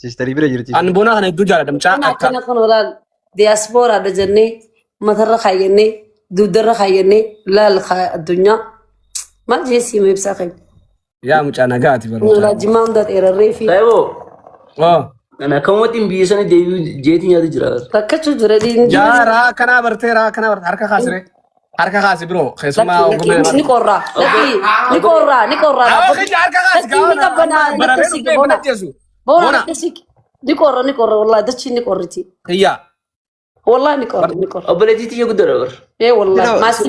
Sisterii bira jirti. An boona kana hedduu jaaladha mucaa akka. Akkana kun walaal diaspora da jennee matarra kaayyannee dugdarra kaayyannee laal addunyaa maal jeesii ma ibsaa kan. Yaa mucaa nagaati baruu. Walaal jimaa hunda dheerarree fi. Saayiboo. Oh. Ana kamotiin biyya sana deebi'u jeetii nyaata jira. Takkachuu jira diin. Jaaraa kanaa bartee harka kaasire. Harka kaasi biroo keessumaa Lakki ni qorraa. Ni qorraa. Harka kaasi gaawwana. Boona ni qorra wallahi dachi ni qorriti. Iyyaa. Wallahi ni qorra. Obboleettii tiyya guddaa bar. Wallahi maasi.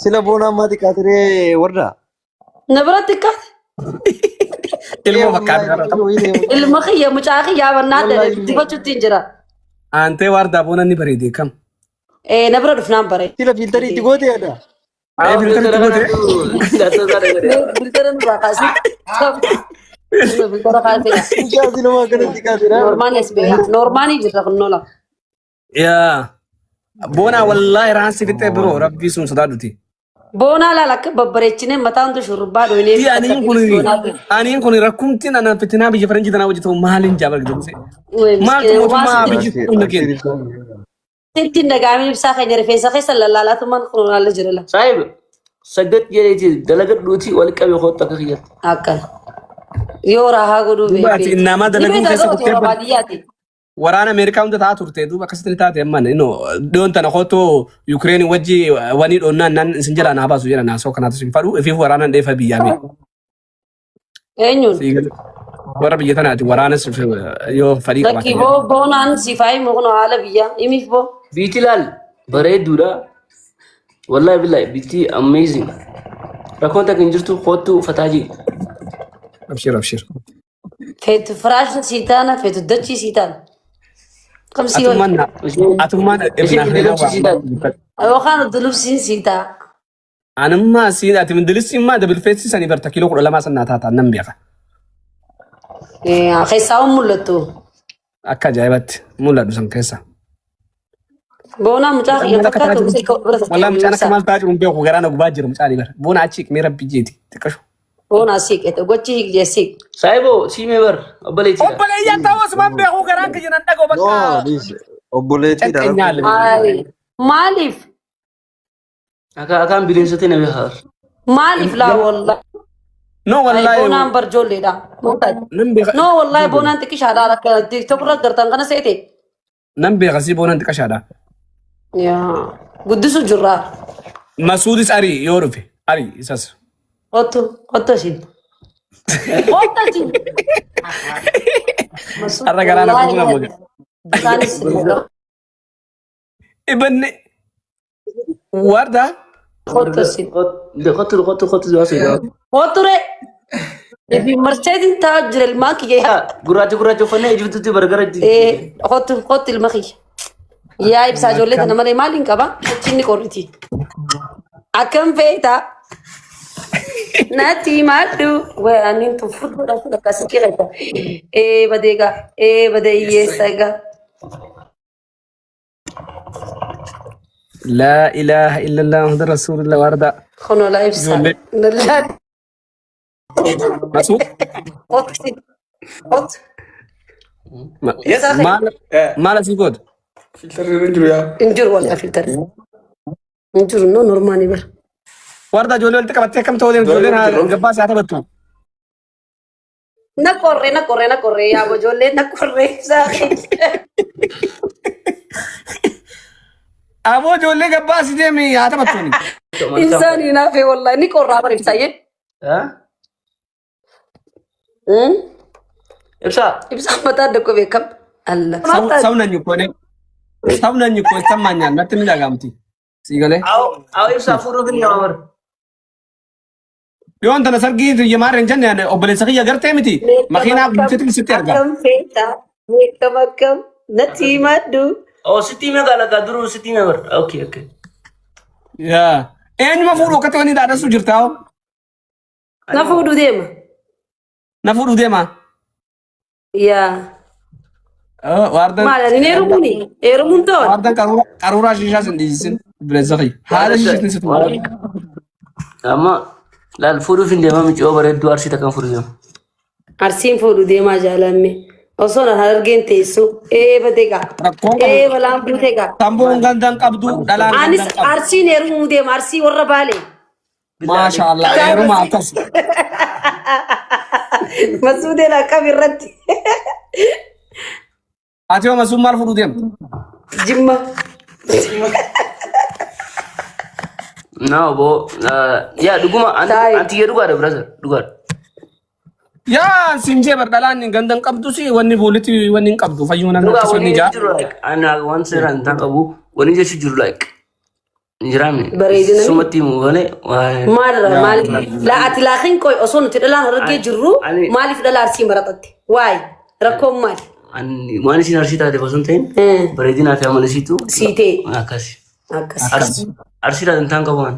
Sila boona ammaati kaatiree warra. Na biratti kaate. Ilmoo fakkaata. Ilma kiyya mucaa kiyyaa bannaadha dibachuutti jira. Antee waardaa boona ni bareedee kam. Na bira dhufnaan bare. Sila filtarii itti goote yaada. Filtara nurraa kaasee. Filtara kaasee. Mucaa silumaa akkanatti kaatiree. Normaanii jirra kun nola. Yaa. Boona wallaahi raansi fixee biroo rabbii sun sodaaduti. Boonaa laala akka babbareechinee mataan tu shurrubbaa dhoonee. Aniin kun rakkumti nana fitinaa biyya faranjii tanaa hojjetu maaliin jaabal jedhamse. Maaltu mootummaa biyyi kun kenna. Ittiin dagaamii ibsaa keenya rifeensa keessa lallaalaatumaan kun laalla jirala. Saayib sagad jedheeti dalaga dhuutii wal qabee kootu akka kiyyatti. Akkana. Yoo raahaa godhuu beekee. Nama dalaguu keessa kuttee baadiyyaati. Waraana Ameerikaa hunda ta'a turte duuba akkasitti taate amman dhiyoon tana kootu Yukireen wajji wanii dhoonnaan nan isin jala naa baasu jedha naasoo kanaatu sin fadhu ifiif waraanaan dheefa biyyaame. Eenyuun? Warra biyya tanaati waraanas yoo fadhii qabaate. Lakkii boonaan siifaayi mukunoo haala biyyaa himiif boo. Biitti laal bareedduudha. Wallahi billahi biitti amazing. Rakkoon takka hin jirtu kootu fataajii. Abshir. Feetu firaashni siitaana feetu dachii siitaana. Kamsi wal. Atummaan Yookaan dulubsiin siitaa. Anummaa siidaati mindilisi immaa dabilfeessi sanii barta kiiloo 12 sannaa taata nan beeka. Keessaa mul'attu. Akka ajaa'ibatti mul'atu san keessa. Boona mucaa kiyya fakkaatu walaa mucaan akka maal ta'a jiru beeku garaan gubaa jiru mucaan bara. Boona achi mee rabbi jeeti xiqqashu. Boona siiqeete gochi jeesiq. Saayiboo siimee bar obboleettii. Obboleeyyaa ta'us man beeku garaan kiyya nan dhagoo bakka. Obboleettii dha. Maaliif? Akaan bineensota na beekaa. Maaliif laa wallaahi. No wallahi. Boonaan barjoolleedha. No wallahi boonaan xiqqishaadha akka TikTok gartaan kana seete. Nan beeka si boonaan xiqqashaadha. Yaa guddisu jirra. Masuudis ari yoo dhufe ari isas. Otto siin. Har'a garaan akkuma nama. Bisaanis Ibanne warda. Otto siin. Qotu jawaasiidha. Otture. Ebi marcheetiin taa'aa jira ilmaan kiyya. Gurraacha uffannee ijibtutti bargara. Qotu ilma kiyya. Yaa ibsaa ijoollee kana malee maaliin qaba? Achiin ni qorriti. Akkam feetaa? Natti maaddu. Wayi ani tun fuudhuudhaaf akkasii qeeqa. Badeegaa. Badee hiyyeessa egaa. لا إله إلا الله محمد رسول الله واردا. خنو لا يفسد. لا. مسعود. قط. ما لا سيقود. فلتر انجرو يا. انجر ولا فلتر. انجر نو نورمالي بر. واردا جولي ولتك بتي كم تودين جولينا جبا ساعة بتو. نكوري يا أبو جولي نكوري ساخي. أبو جولي جبا سيدي مي هذا بتوني. إنسان ينافي والله نكور رابر إبساية. ها؟ إبسا متى دكوا بكم؟ الله. سونا نيكوني سمانيا نتني لعامتي. سيقولي. أو إبسا فورو بني عمر. يوم تنا سرقي يمار رنجان يعني أبلي سقي أجرت متي. مخينا بنتي ستيرجع. كم فيتا؟ كم نتي مادو. أو ستي مغالا كدرو ستي مغر. أوكي. يا. إيه ما فورو كتوني دارا سوجرتاو. نفودو ديما. يا. واردن. ما لاني نيرمون تون. واردن كارورا شيشة سنديسين بلزقي. هذا شيء نسيته. أما لا الفورو فين ديما مش أوبر الدوار شيء تكان فورو. أرسين فودو ديما جالامي. Osoo na harargeen teessu. Badeega. Walaan buuteega. Tamboon gandan qabdu dhalaan Anis gandan qabdu. arsiin heerumuu deema arsii warra baale. Maashaallah heeruma akkas. Masuudeen akkam irratti. Ati yoo masuun maal fudhu deemtu? Jimma. No, bo. Ya, duguma anti ya duga ada brother, duga. Yaa sinjee bar dhalaan gandan qabdu si wanni booliti wanni hin qabdu fayyuna Duga akka sonni wani jaa. jiru like ana once ran ta qabu wani je shi jiru like. Njirame. Bareedina mi? Sumati mu wale. Maalirra maaliif la ati laakiin koy osoo nuti dhalaan harargee jirru maaliif dhala arsii maratatte waay rakkoon maali Ani wani sin arsita de fasuntain. Bareedina fi amalisitu. siitee Akasi. akkas Arsita dan tanga wan.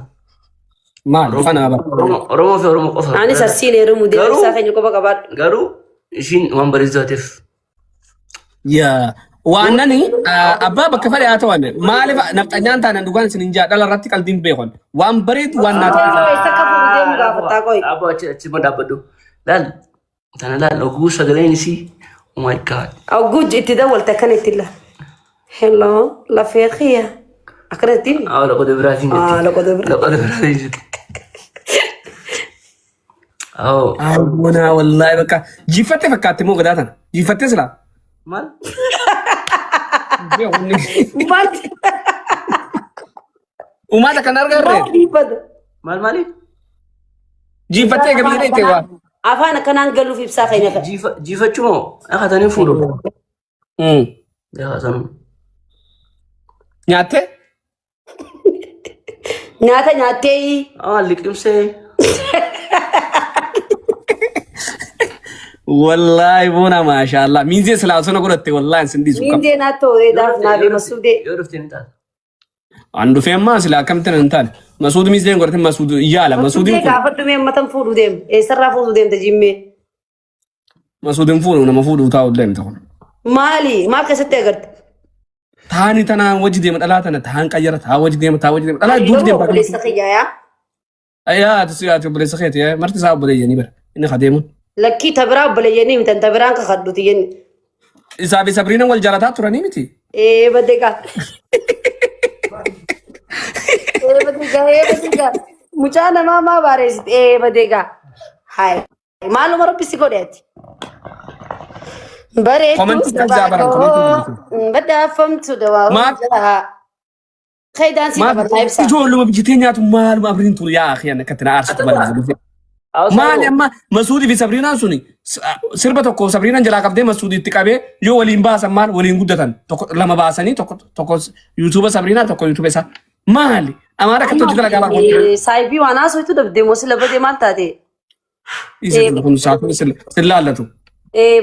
Maal fanaa bar. Oromo fi Oromo qofa. anis arsiin heerumuu deema isaa keenya qofa qabaadhu Garu ishin wan bareedateef. Yaa waannani abbaa bakka fadhe haa ta'an maaliif nafxanyaan taanan dhugaan isin hin jaa dhala irratti qalbiin beekon waan bareedu waan naa ta'e. isa akka fuudhu deemu gaafataa koy Abo achi madabadu. Lal. Tana lal ogu sagaleen isi. Oh my god. awguuj itti dawwalte akkan itti la hello lafeeqiya akkanatti Awal aku dah berhasil. loqoda bira Aku dah berhasil. Oh, Awwana wallahi bakka jifatte fakkaatti moo gadaatan jifatte sila. mal? maal Umaata kan argarre dhiifata Mal mali? jifattee gabiidha itti waa. afaan akkanaan galuuf ibsaa keenya kan Jifa cuma. Aku tanya furu. Ya sana. Nyaatte nyaata nyaattee Ah, likim se. wallahi boona maashaallah miinzee silaa osoo na godhatte wallahi sin dhiisu qaba. miindee naattoo dheedaaf naafee masuudee Yo rufti ni taat. An dhufee ammaa silaa akkamitti hin taane masuud miinzee hin godhatin masuud yaala masuudin masuudee kun gaafadhu mee ummatan fuudhu deemu eessarraa fuudhu deemta jimmee masuudin fuudhu nama fuudhu taa'u deemta kun. maali maal keessatti agarte Taani tanaan wajji deema dhalaa tana taan qayyara taa wajji deema taa wajji deema dhalaa duuti deema. obboleessa kiyyaa Ayyaa ati ati obboleessa keeti marti isaa obboleeyyanii bara inni kadeemuun. lakkii tabiraa obboleeyyanii mitan tabiraan kakadhuti jenni Isaa fi Sabriina wal jaalataa turanii miti. badeegaa badeegaa mucaa namaa maa baareessite badeegaa hayi maaluma robbisi godheeti Commenti kan jaabaran, commenti bareedduu badhaafamtu dawaa Maal? Kaydaan si qabataa ibsa Ijoolluma biyyatee nyaatu maaluma abriin turu yaa akhiyan akkatti na aarsitu bal'aa. Maali amma Masuudii fi Sabriinaan suni sirba tokko Sabriinaan jalaa qabdee Masuudii itti qabee yoo waliin baasan maal waliin guddatan tokko lama baasanii tokko yuutuuba Sabriinaa tokko yuutuuba isaa maali amaara akka hojii dalagaa barbaadu. saayibii waan haasawatu dabdee moo sila badee maal taate Isa kun saakuu sillaallatu.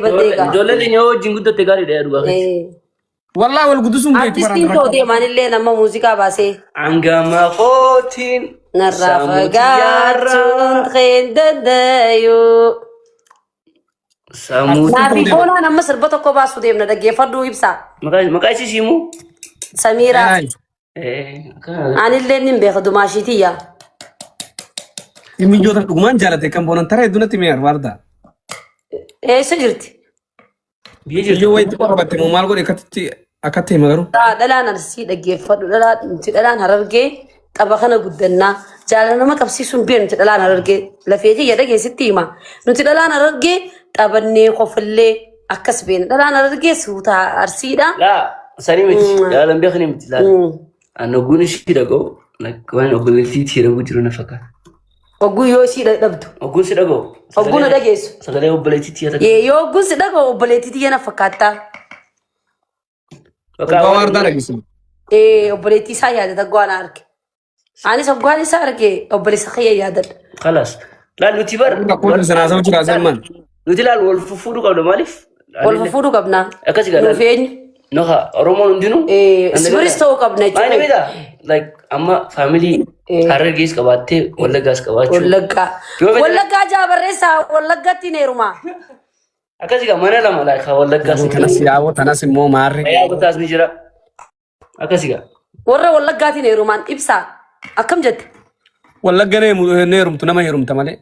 badeegaa Ijoollee keenya wajjin guddatte gaariidha yaa dhugaa. Wallaa wal guddisuun beeku artistiin ta'u deemanillee nama muuziqaa baasee Angama kootiin. narraa fagaachuun keen dandayu. Naafi boonaan amma sirba tokko baasuu deemna dhaggeeffadhuu ibsa. Maqaa ishii siimuu? Samiiraa. Anillee nin beeka dumaashiitiyya. Mijoota dhugumaan jaalate kan boonan taraa hedduunatti mee arwaarda. Eessa jirti? Biyya jirtu. Iyyoo wayitti qorbatte moo maal godhe akkatti hima garuu. Dhalaan arsii dhaggeeffadhu dhalaan harargee tapha kana guddannaa jaalala nama qabsiisuun beenu nuti dhalaan harargee lafeetii jedha keessatti hima nuti dhalaan harargee taphannee qofallee akkas beena dhalaan harargee suutaa arsiidha. Laa sanii miti jaalan beekanii miti laala. Ani ogguun ishii dhaga'u waan obboleettii tiiramu jiru na fakkaata. Ogguu yoo ishii dhabdu. Ogguun si dhaga'u. Ogguu na dhageessu. Sagalee obboleettii tiira. Yoo ogguun si dhaga'u obboleettii tiyya na fakkaata. Waardaa dhageessu. Obboleettii isaa yaadata gwaan arge. Anis oggaan isaa arge obboleessa kiyya yaadadha. Kalaas. Laal nuti bar. Rakkoon sanaa sama jira salman. Nuti laal wal fuudhuu qabna maaliif? Wal fuudhuu qabna. Akkasi gaala. Nufeenyu. Noha Oromoon hundinuu. Sibiris ta'uu qabna jechuudha. Maali beektaa? Like amma faamilii Harargees qabaattee Wallaggaas qabaachuu. Wallaggaa. Wallaggaa jaabarreessaa Wallaggaatti neeruma. Akkasi gaa mana lama laakaa Wallaggaas. Kanas yaa'oo tanas immoo maarri. Yaa'otaas ni jira. Akkasi gaa. Warra Wallaggaatti neerumaan ibsaa. Akkam jette? Wallagga neerumtu nama heerumta malee.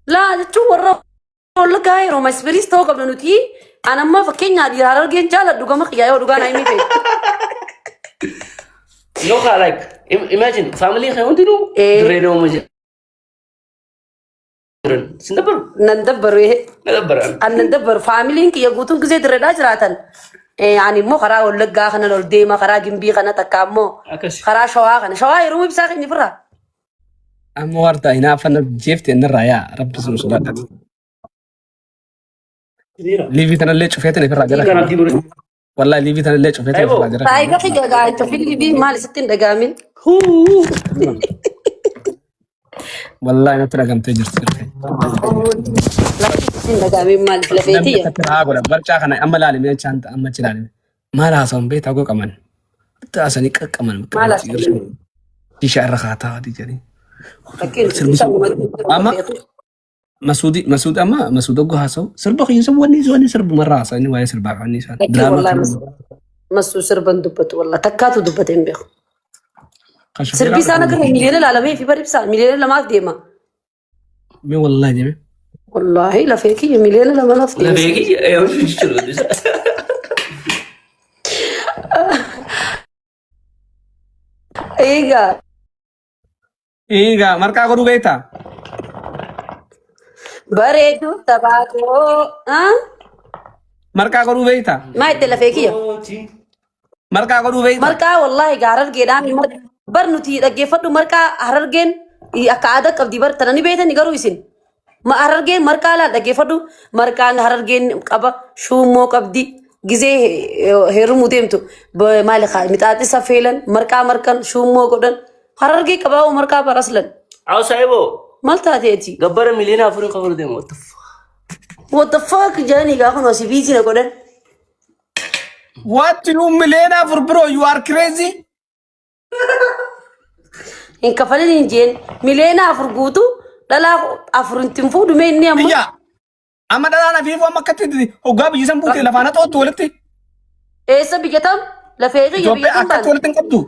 Laa jechuun warra Wallaggaa heeruma sibiris ta'uu qabna nuti Ana ma fakkeenya adii harargeen jaaladhu gama qiyyaa yoo dhugaan ayimii ta'e. No, like imagine family kayo hindi no. Dreno mo siya. Sindapur. Nandabbaru Nadabbaran. an nandabbaru faamiliin kiyya guutuun gisee dirreedhaa jiraatan. Ani immoo karaa wallaggaa kana ol deema karaa gimbii kana takka ammoo Akkas. karaa shawaa kana shawaa yeroo ibsaa keenya firraa. Amma warta inaafana jeefte innirraa yaa rabbi sun sodaadhatu. Liivii tanallee cufeetan ifirraa jala. Kan abdii buru. Wallahi liivii tanallee cufeetan ifirraa jala. Taayiga xiyya gaa'echa filii maal isitti hin dhagaamin. Wallahi natti dhagamtee jirti. Lafti isitti hin dhagaamin maal lafeetiyya. Haa godha barcaa kana amma laalimee chaanta amma achi laalime. Maal haasawun beektaa goo qaban. Itti haasanii qaqqaban. Maal haasawun? Isha irra kaataa adii jedhanii. Amma Masuud amma Masuud oggo haasa'u sirba keessa wanni sirbu marraa haasa'anii waa'ee sirbaa kan isaan. Masuu sirban dubbatu wallah takkaatu dubbate hin beeku. Sirbi isaan akka miliyoona laalamee fi baribsaa miliyoona lamaaf deema. Mee wallahi jeme. Wallahi lafee kiyya miliyoona lamaaf deema. Lafee kiyya yoo jiru. Egaa marqaa godhuu beektaa? Bareedu tabaakoo. Marqaa godhuu beektaa? Maa itti lafee kiyya? Marqaa godhuu beektaa? Marqaa wallahi gaa harargeedhaan bar nuti dhaggeeffadhu marqaa harargeen akka aadaa qabdi bar tanani beekani garuu isin. Harargeen marqaa laal dhaggeeffadhu marqaan harargeen qaba shuummoo qabdi gizee heerumuu deemtu maali mixaaxi saffeelan marqaa marqan shuummoo godhan harargee qabaa marqaa baraslan. Awsaayibo. Maal taateeti? Gabbara miliyoona afurii qabu deemu. What the fuck jaanii gaa kun asii biitii na godhan. What you miliyoona afur bro you are crazy? Hin kafalin hin jeen miliyoona afur guutu dhalaa afur hin fuudhu mee inni amma. Iyyaa amma dhalaan afiifuu amma akkatti hoggaa biyyi san buutee lafaana xootu walitti. Eessa biyya tam lafee kiyya biyya Itoophiyaa akkatti walitti hin qabdu.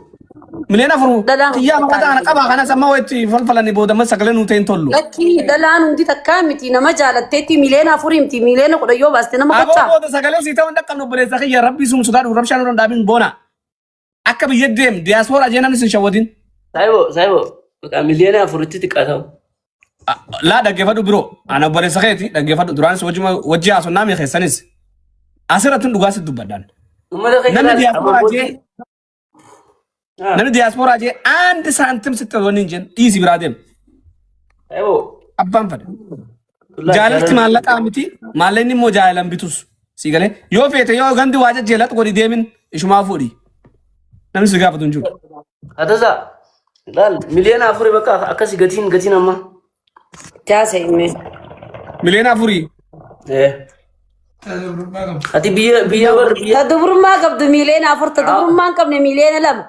Miliyoona afur xiyyaa maqaa kana qabaa kanas amma walitti falfalanii booda sagalee nuu ta'in tollu. Lakkii dhalaan hundi takkaa miti nama jaalatteetti miliyoona afurii miti miliyoona kudha yoo baaste nama Aboo gochaa. booda sagalee sii ta'uu hin dhaqqabnu obboleessa kiyya rabbii sun sodaadhu rabshaan irra hin dhaabin boona. Akka biyya deem diyaaspooraa jee namni sin shawwadin. Saayibo. Miliyoona afuritti xiqqaatamu. Laa dhaggeeffadhu biroo ana obboleessa keeti dhaggeeffadhu duraanis wajji haasonnaa miikeessanis asirratti dhugaasitti dubbadhaan. Namni diyaaspooraa jee andi saantim sitti wanni hin jeen dhiisii biraa deem. Abbaan fadhe. Jaalalti maallaqaa miti maallaqni immoo jaalalan bitus sii galee yoo feete yoo gandi waa jajjeelatu godhi deemin ishumaa fuudhi. Namni si gaafatu hin jiru. Hatasaa laal miliyoona afurii bakka akkasii gatiin amma. Jaasa himee. Miliyoona afurii. Ati biyya warra biyya. Ta dubrummaa qabdu miliyoona afur ta dubrummaa hin qabne miliyoona lama.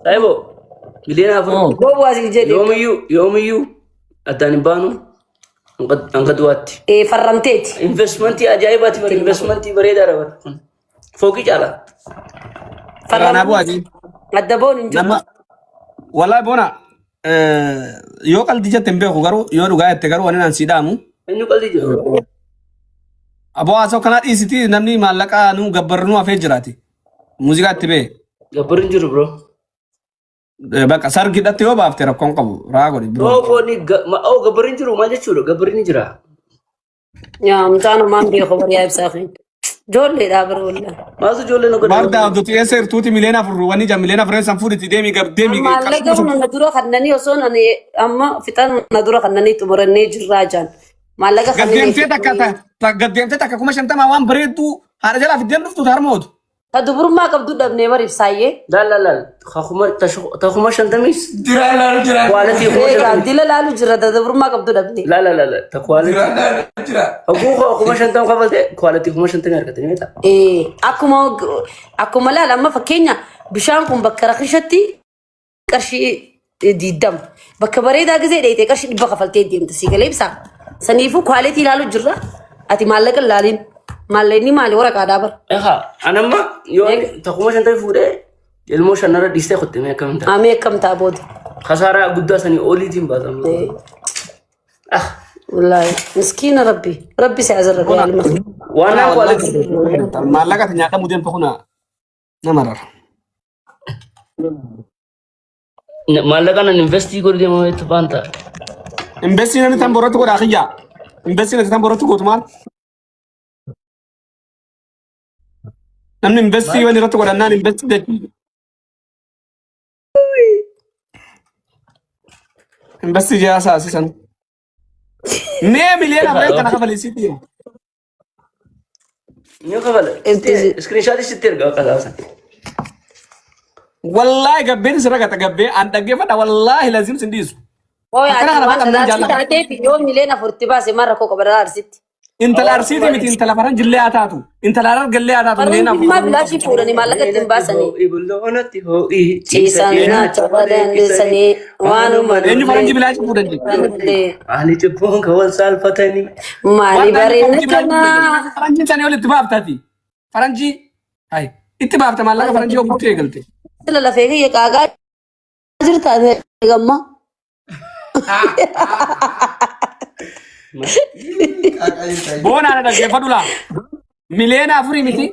Saayibo miliyoona afurii. Goobu asii jedhe. Yoomiyyuu addaan hin baanu hanga du'aatti. Farramteeti. Investmentii ajaa'ibaati bara investmentii bareedaadha bara. Fooqii caala. Farranaa bu'aatii. Adda boon hin jiru. Wallahi boona yoo qalbii jette hin beeku garuu yoo dhugaa jette garuu wani naan siidhaamu. Eenyu qalbii jiru? Aboo haasa'u kanaa dhiisiti namni maallaqaa nu gabbarri nu hafee jiraati. Muuziqaa itti bee. Gabbarri hin jiru bro. Bakka sargi hidhatte yoo baafte rakkoon qabu raa godhi bro. Gabbarri hin jiru maal jechuudha gabbarri ni jira. Yaa mucaan maan beeku bariyaa ibsaa keenya. Ijoolleedhaa bira wallaan. Maaltu ijoollee nu godhe? Bardaa duuti eessa hirtuuti miliyoona afur wanni jaa miliyoona afur eessan fuudhiti deemii deemii. Maallaqa na dura kannanii osoo amma fixan na dura kannanii xumurannee jirraa jaan. Maallaqa kannanii. Gaddeemtee takka kuma shantamaa waan bareedduu haadha jalaa fiddeen dhuftu harmootu. Ta dubrummaa qabdu dhabnee bariif saayyee. Laal. Takuma shantamis. Jira. Quality dila laalu jira ta dubrummaa qabdu dhabnee. Laal. Ta quality. Kuma shantam qabalte quality kuma shantam argatanii meeta. Akkuma laal amma fakkeenya bishaan kun bakka rakishatti qarshii diddam. Bakka bareedaa gizee dheeyitee qarshii 100 kafaltee deemta sii galee ibsaa. Saniifuu quality laalu jirra. Ati maallaqa laaliin. Maallaqni maali waraqaadhaa bara? Anamma yoo takuma shantamii fuudhee ilmoo shanarra dhiistee qottee mee akkam ta'a? Amee akkam ta'a booda? خسارة قدّا سني أولي تيم باسم والله مسكين ربي سيعزر ربي وانا أقول لك ما لقى تنياك مدين بخنا نمرر ما لقى أنا نفستي كل دي ما يتبانتا امبسي نحن تنبورت كود أخيا امبسي نحن تنبورت كود مال نحن امبسي ونرت كود أننا امبسي ده امبسي جاء أساسا نية مليون أبراهيم كنا قبل سيتي نيو قبل سكرين شوت يستير قا والله قبل سرقة قبل أنت قبل والله لازم سنديسو في يوم ملينا فرتباسي مرة كوكا برا أرسيتي انت الارسيتي متي انت لفرنج اللي اتاتو انت الارق اللي اتاتو لينا ما بلاش فورني ما لقيت تنباسني يقولونتي هو ايه تيسانا تبادن لسني وانو من اني فرنج بلاش فورنج علي تبون كول سالفتني مالي برين كنا فرنج ثاني ولا اتباب تاتي فرنجي هاي اتباب تما لقى فرنجي وبتي قلتي لا لا فيك يا كاغا جرت هذا غما بونا أنا دقيقة فدولا ملينا أفري متي